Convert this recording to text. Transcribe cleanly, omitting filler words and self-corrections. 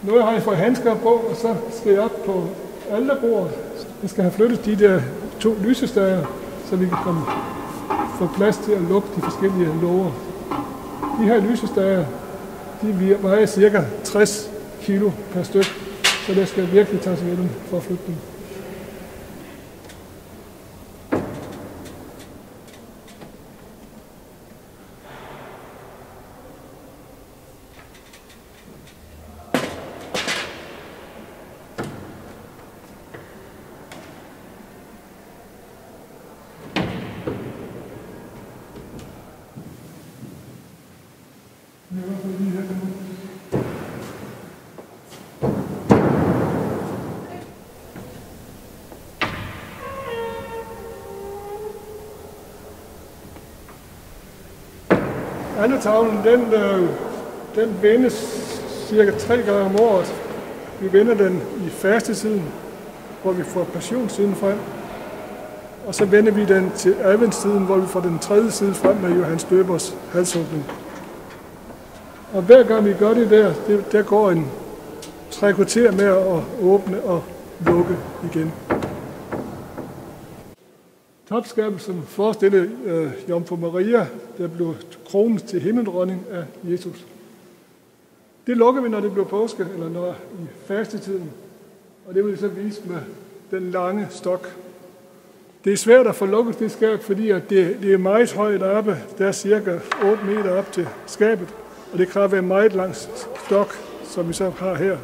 Nu har jeg fået handsker på, og så skal jeg op på alterbordet. Jeg skal have flyttet de der 2 lysestager, så vi kan få plads til at lukke de forskellige låger. De her lysestager, de vejer cirka 60 kilo per styk, så det skal virkelig tages ved dem for at flytte dem. Altertavlen, den vendes cirka 3 gange om året. Vi vender den i fastetiden, hvor vi får passionstiden frem. Og så vender vi den til adventstiden, hvor vi får den 3. side frem med Johannes Døbers halsåbning. Og hver gang vi gør det der går en 3 kvarter med at åbne og lukke igen. Topskabelsen forestiller Jomfru Maria, der blev kronet til himmeldronning af Jesus. Det lukker vi, når det bliver påske, eller når i fastetiden. Og det vil vi så vise med den lange stok. Det er svært at få lukket det skab, fordi at det er meget højt oppe. Der er cirka 8 meter op til skabet, og det kræver en meget lang stok, som vi så har her.